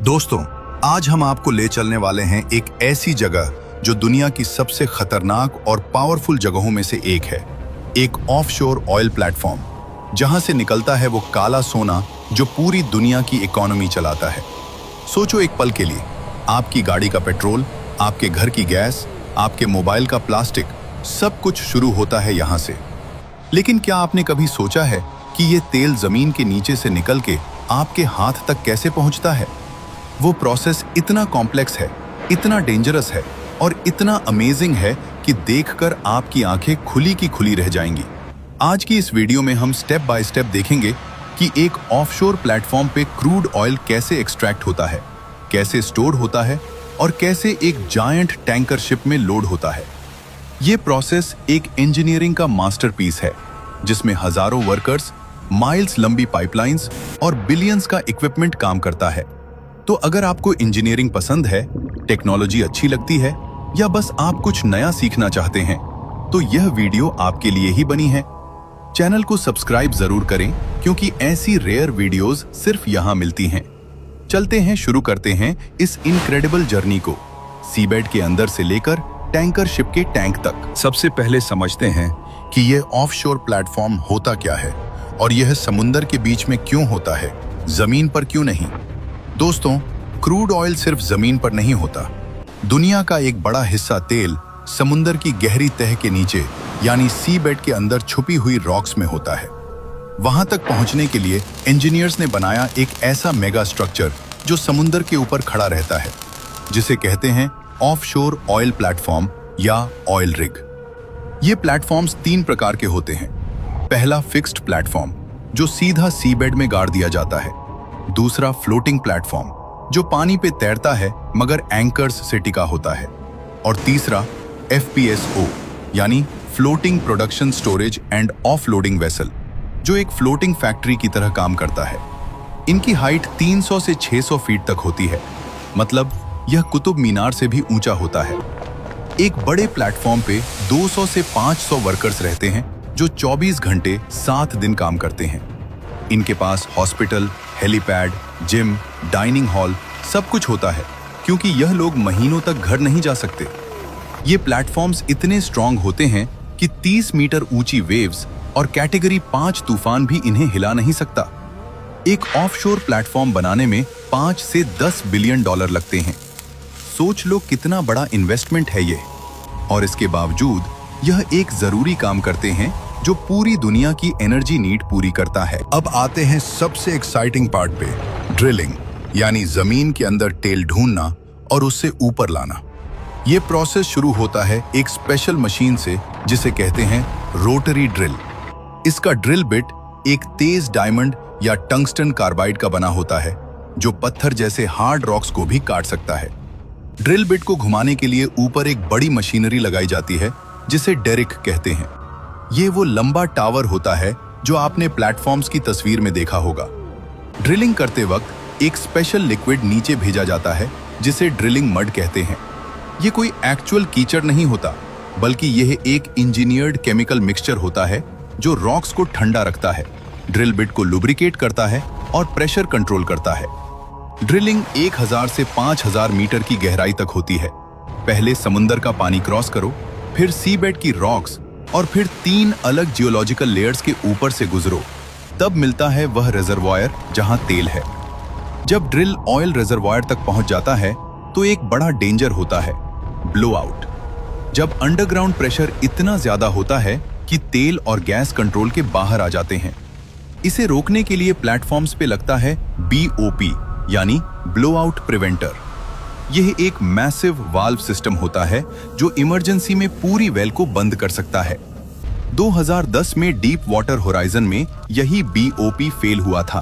दोस्तों, आज हम आपको ले चलने वाले हैं एक ऐसी जगह जो दुनिया की सबसे खतरनाक और पावरफुल जगहों में से एक है। एक ऑफशोर ऑयल प्लेटफॉर्म, जहां से निकलता है वो काला सोना जो पूरी दुनिया की इकोनॉमी चलाता है। सोचो एक पल के लिए, आपकी गाड़ी का पेट्रोल, आपके घर की गैस, आपके मोबाइल का प्लास्टिक, सब कुछ शुरू होता है यहां से। लेकिन क्या आपने कभी सोचा है कि ये तेल जमीन के नीचे से निकल के आपके हाथ तक कैसे पहुंचता है? वो प्रोसेस इतना कॉम्प्लेक्स है, इतना डेंजरस है और इतना अमेजिंग है कि देखकर आपकी आंखें खुली की खुली रह जाएंगी। आज की इस वीडियो में हम स्टेप बाय स्टेप देखेंगे कि एक ऑफशोर प्लेटफॉर्म पे क्रूड ऑयल कैसे एक्सट्रैक्ट होता है, कैसे स्टोर होता है और कैसे एक जायंट टैंकर शिप में लोड होता है। ये प्रोसेस एक इंजीनियरिंग का मास्टरपीस है, जिसमें हजारों वर्कर्स, माइल्स लंबी पाइपलाइंस और बिलियंस का इक्विपमेंट काम करता है। तो अगर आपको इंजीनियरिंग पसंद है, टेक्नोलॉजी अच्छी लगती है या बस आप कुछ नया सीखना चाहते हैं, तो यह वीडियो आपके लिए ही बनी है। चैनल को सब्सक्राइब जरूर करें, क्योंकि ऐसी रेयर वीडियोस सिर्फ यहां मिलती हैं। चलते हैं, शुरू करते हैं इस इनक्रेडिबल जर्नी को, सीबेड के अंदर से लेकर टैंकर शिप के टैंक तक। सबसे पहले समझते हैं कि यह ऑफशोर प्लेटफॉर्म होता क्या है और यह समुंदर के बीच में क्यों होता है, जमीन पर क्यों नहीं। दोस्तों, क्रूड ऑयल सिर्फ जमीन पर नहीं होता। दुनिया का एक बड़ा हिस्सा तेल समुंदर की गहरी तह के नीचे यानी सी बेड के अंदर छुपी हुई रॉक्स में होता है। वहां तक पहुंचने के लिए इंजीनियर्स ने बनाया एक ऐसा मेगा स्ट्रक्चर जो समुंदर के ऊपर खड़ा रहता है, जिसे कहते हैं ऑफशोर ऑयल प्लेटफॉर्म या ऑयल रिग। ये प्लेटफॉर्म्स 3 प्रकार के होते हैं। पहला फिक्स्ड प्लेटफॉर्म, जो सीधा सी बेड में गाड़ दिया जाता है। दूसरा फ्लोटिंग प्लेटफॉर्म, जो पानी पे तैरता है मगर एंकर्स से टिका होता है। और तीसरा FPSO यानी floating production storage and offloading vessel, जो एक फ्लोटिंग फैक्ट्री की तरह काम करता है। इनकी हाइट 300 से 600 फीट तक होती है, मतलब यह कुतुब मीनार से भी ऊंचा होता है। एक बड़े प्लेटफॉर्म पे 200 से 500 वर्कर्स रहते हैं, जो 24 घंटे 7 दिन काम करते हैं। इनके पास hospital, helipad, gym, dining hall सब कुछ होता है, क्योंकि यह लोग महीनों तक घर नहीं जा सकते। ये प्लेटफॉर्म्स इतने स्ट्रांग होते हैं कि 30 मीटर ऊंची वेव्स और कैटेगरी 5 तूफान भी इन्हें हिला नहीं सकता। एक ऑफशोर प्लेटफॉर्म बनाने में 5 से 10 बिलियन डॉलर लगते हैं। सोच लो कितना बड़ा इन्वेस्टमेंट है ये। और इसके बावजूद यह एक जरूरी काम करते हैं जो पूरी दुनिया की एनर्जी नीड पूरी करता है। अब आते हैं सबसे एक्साइटिंग पार्ट पे, ड्रिलिंग, यानी जमीन के अंदर तेल ढूंढना और उससे ऊपर लाना। ये प्रोसेस शुरू होता है एक स्पेशल मशीन से, जिसे कहते हैं रोटरी ड्रिल। इसका ड्रिल बिट एक तेज डायमंड या टंगस्टन कार्बाइड का बना होता है, जो पत्थर जैसे हार्ड रॉक्स को भी काट सकता है। ड्रिल बिट को घुमाने के लिए ऊपर एक बड़ी मशीनरी लगाई जाती है, जिसे डेरिक कहते हैं। ये वो लंबा टावर होता है जो आपने प्लेटफॉर्म्स की तस्वीर में देखा होगा। ड्रिलिंग करते वक्त एक स्पेशल लिक्विड नीचे भेजा जाता है, जिसे ड्रिलिंग मड कहते हैं। ये कोई एक्चुअल कीचड़ नहीं होता, बल्कि यह एक इंजीनियर्ड केमिकल मिक्सचर होता है जो रॉक्स को ठंडा रखता है, ड्रिल बिट को लुब्रिकेट करता है और प्रेशर कंट्रोल करता है। ड्रिलिंग 1000 से 5000 मीटर की गहराई तक होती है। पहले समुंदर का पानी क्रॉस करो, फिर सी बेड की रॉक्स और फिर 3 अलग जियोलॉजिकल लेयर्स के ऊपर से गुजरो, तब मिलता है वह रिजर्वायर जहां तेल है। जब ड्रिल ऑयल रिजर्वायर तक पहुंच जाता है, तो एक बड़ा डेंजर होता है, ब्लोआउट। जब अंडरग्राउंड प्रेशर इतना ज्यादा होता है कि तेल और गैस कंट्रोल के बाहर आ जाते हैं। इसे रोकने के लिए प्लेटफॉर्म्स पे लगता है BOP यानी ब्लोआउट प्रिवेंटर। यह एक मैसिव वाल्व सिस्टम होता है जो इमरजेंसी में पूरी वेल को बंद कर सकता है। 2010 में डीप वाटर होराइजन में यही BOP फेल हुआ था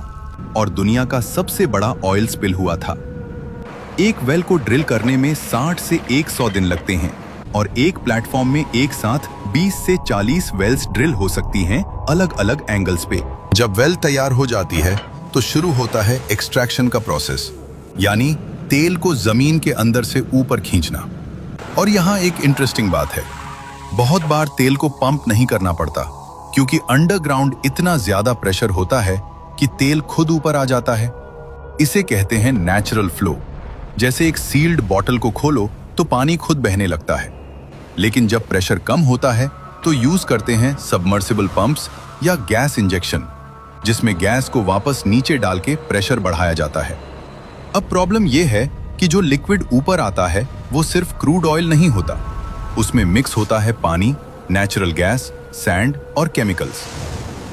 और दुनिया का सबसे बड़ा ऑयल स्पिल हुआ था। एक वेल को ड्रिल करने में 60 से 100 दिन लगते हैं और एक प्लेटफॉर्म में एक साथ 20 से 40 वेल्स ड्रिल हो सकती हैं, अलग अलग एंगल्स पे। जब वेल तैयार हो जाती है, तो शुरू होता है एक्सट्रैक्शन का प्रोसेस, यानी तेल को जमीन के अंदर से ऊपर खींचना। और यहाँ एक इंटरेस्टिंग बात है, बहुत बार तेल को पंप नहीं करना पड़ता, क्योंकि अंडरग्राउंड इतना ज्यादा प्रेशर होता है कि तेल खुद ऊपर आ जाता है। इसे कहते हैं नेचुरल फ्लो। जैसे एक सील्ड बॉटल को खोलो तो पानी खुद बहने लगता है। लेकिन जब प्रेशर कम होता है तो यूज करते हैं सबमर्सिबल पंप्स या गैस इंजेक्शन, जिसमें गैस को वापस नीचे डाल के प्रेशर बढ़ाया जाता है। अब प्रॉब्लम यह है कि जो लिक्विड ऊपर आता है वो सिर्फ क्रूड ऑयल नहीं होता, उसमें मिक्स होता है पानी, नेचुरल गैस, सैंड और केमिकल्स।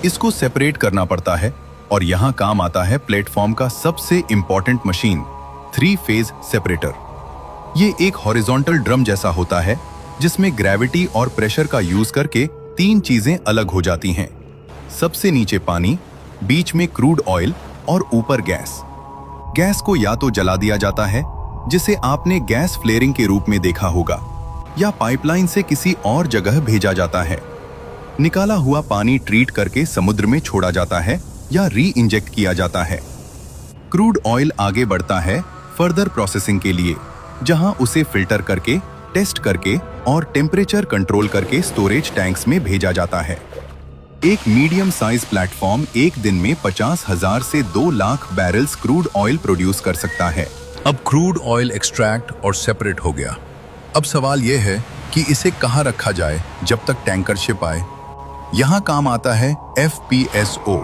इसको सेपरेट करना पड़ता है और यहां काम आता है प्लेटफॉर्म का सबसे इंपॉर्टेंट मशीन, 3 फेज सेपरेटर। ये एक हॉरिजॉन्टल ड्रम जैसा होता है जिसमें ग्रेविटी और प्रेशर का यूज करके 3 चीजें अलग हो जाती हैं। सबसे नीचे पानी, बीच में क्रूड ऑयल और ऊपर गैस। गैस को या तो जला दिया जाता है, जिसे आपने गैस फ्लेयरिंग के रूप में देखा होगा, या पाइपलाइन से किसी और जगह भेजा जाता है। निकाला हुआ पानी ट्रीट करके समुद्र में छोड़ा जाता है या री इंजेक्ट किया जाता है। क्रूड ऑयल आगे बढ़ता है फर्दर प्रोसेसिंग के लिए, जहां उसे फिल्टर करके, टेस्ट करके और टेम्परेचर कंट्रोल करके स्टोरेज टैंक्स में भेजा जाता है। एक मीडियम साइज प्लेटफॉर्म एक दिन में 50,000 से 2 lakh barrels crude oil produce कर सकता है। अब क्रूड ऑयल एक्सट्रैक्ट और सेपरेट हो गया। अब सवाल यह है कि इसे कहाँ रखा जाए जब तक टैंकर शिप आए। यहाँ काम आता है FPSO,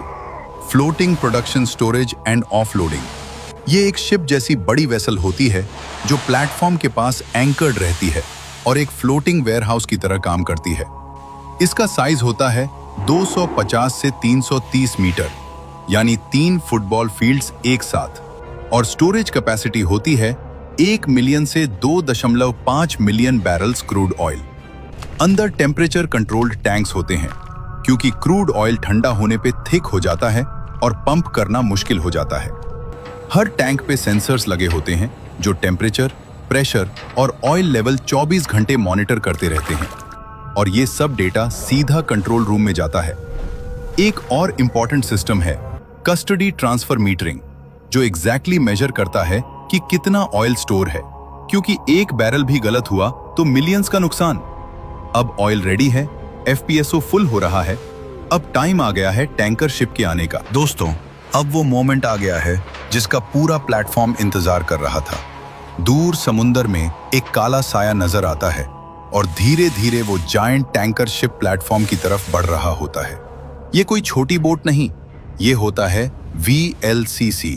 floating production storage and offloading. ये एक शिप जैसी बड़ी वेसल होती है जो प्लेटफॉर्म के पास एंकर्ड रहती है और एक फ्लोटिंग वेयरहाउस की तरह काम करती है। इसका साइज होता है 250 से 330 मीटर, यानी 3 फुटबॉल फील्ड्स एक साथ, और स्टोरेज कैपेसिटी होती है 1 मिलियन से 2.5 मिलियन बैरल्स क्रूड ऑयल। अंदर टेम्परेचर कंट्रोल्ड टैंक्स होते हैं, क्योंकि क्रूड ऑयल ठंडा होने पे थिक हो जाता है और पंप करना मुश्किल हो जाता है। हर टैंक पे सेंसर्स लगे होते हैं जो टेम्परेचर, प्रेशर और ऑयल लेवल 24 घंटे मॉनिटर करते रहते हैं, और ये सब डेटा सीधा कंट्रोल रूम में जाता है। एक और इंपॉर्टेंट सिस्टम है कस्टडी ट्रांसफर मीटरिंग, जो एग्जैक्टली मेजर करता है कि कितना ऑयल स्टोर है, क्योंकि एक बैरल भी गलत हुआ तो मिलियंस का नुकसान। अब ऑयल रेडी है, FPSO फुल हो रहा है, अब टाइम आ गया है टैंकर शिप के आने का। दोस्तों, अब वो मोमेंट आ गया है जिसका पूरा प्लेटफॉर्म इंतजार कर रहा था। दूर समुंदर में एक काला साया नजर आता है और धीरे धीरे वो जायंट टैंकर शिप प्लेटफॉर्म की तरफ बढ़ रहा होता है। ये कोई छोटी बोट नहीं, ये होता है VLCC,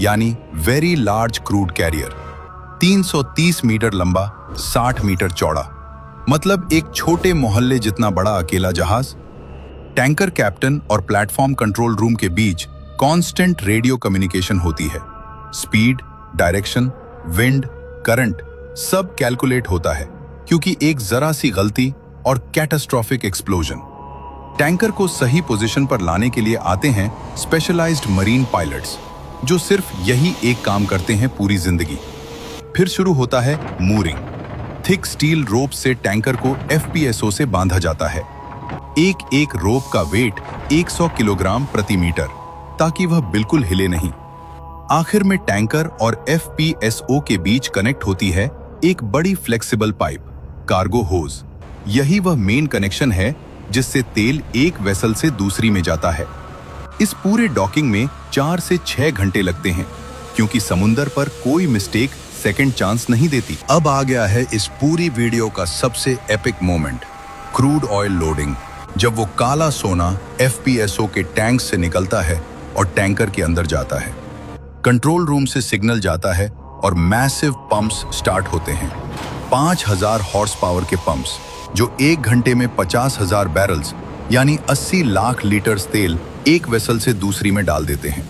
यानी very large crude carrier. 330 meter लंबा, 60 मीटर चौड़ा, मतलब एक छोटे मोहल्ले जितना बड़ा अकेला जहाज। टैंकर कैप्टन और प्लेटफॉर्म कंट्रोल रूम के बीच कांस्टेंट रेडियो कम्युनिकेशन होती है। स्पीड, डायरेक्शन, विंड, करंट सब कैलकुलेट होता है, क्योंकि एक जरा सी गलती और कैटास्ट्रोफिक एक्सप्लोजन। टैंकर को सही पोजीशन पर लाने के लिए आते हैं स्पेशलाइज्ड मरीन पायलट्स, जो सिर्फ यही एक काम करते हैं पूरी जिंदगी। फिर शुरू होता है मूरिंग। थिक स्टील रोप से टैंकर को FPSO से बांधा जाता है। एक एक रोप का वेट 100 किलोग्राम प्रति मीटर, ताकि वह बिल्कुल हिले नहीं। आखिर में टैंकर और FPSO के बीच कनेक्ट होती है एक बड़ी फ्लेक्सिबल पाइप, कार्गो होज। यही वह मेन कनेक्शन है जिससे तेल एक वेसल से दूसरी में जाता है। इस पूरे डॉकिंग में 4 से 6 घंटे लगते हैं, क्योंकि समुंदर पर कोई मिस्टेक सेकंड चांस नहीं देती। अब आ गया है इस पूरी वीडियो का सबसे epic moment, crude oil loading. जब वो काला सोना FPSO के टैंक से निकलता है और टैंकर के अंदर जाता है। कंट्रोल रूम से सिग्नल जाता है और मैसिव पंप्स स्टार्ट होते हैं। 5000 हॉर्स पावर के पंप्स, जो 1 घंटे में 50,000 बैरल्स यानी 80 लाख लीटर तेल एक वेसल से दूसरी में डाल देते हैं।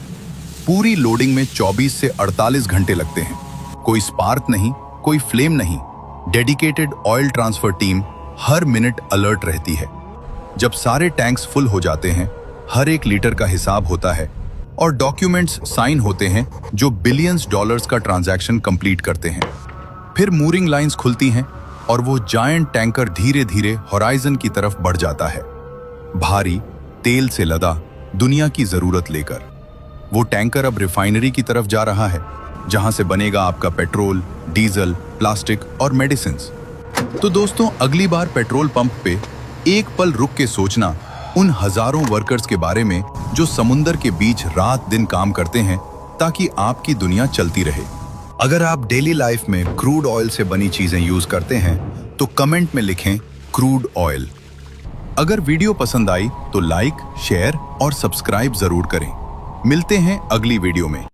पूरी लोडिंग में 24 से 48 घंटे लगते हैं। कोई स्पार्क नहीं, कोई फ्लेम नहीं। डेडिकेटेड ऑयल ट्रांसफर टीम हर मिनट अलर्ट रहती है। जब सारे टैंक्स फुल हो जाते हैं, हर एक लीटर का हिसाब होता है और डॉक्यूमेंट्स साइन होते हैं जो बिलियंस डॉलर्स का ट्रांजैक्शन कंप्लीट करते हैं। फिर मूरिंग लाइंस खुलती हैं और वो जायंट टैंकर धीरे धीरे होराइजन की तरफ बढ़ जाता है, भारी, तेल से लदा, दुनिया की जरूरत लेकर। वो टैंकर अब रिफाइनरी की तरफ जा रहा है, जहां से बनेगा आपका पेट्रोल, डीजल, प्लास्टिक और मेडिसिन्स। तो दोस्तों, अगली बार पेट्रोल पंप पे एक पल रुक के सोचना उन हजारों वर्कर्स के बारे में जो समुंदर के बीच रात दिन काम करते हैं ताकि आपकी दुनिया चलती रहे। अगर आप डेली लाइफ में क्रूड ऑयल से बनी चीजें यूज करते हैं तो कमेंट में लिखें क्रूड ऑयल। अगर वीडियो पसंद आई तो लाइक, शेयर और सब्सक्राइब जरूर करें। मिलते हैं अगली वीडियो में।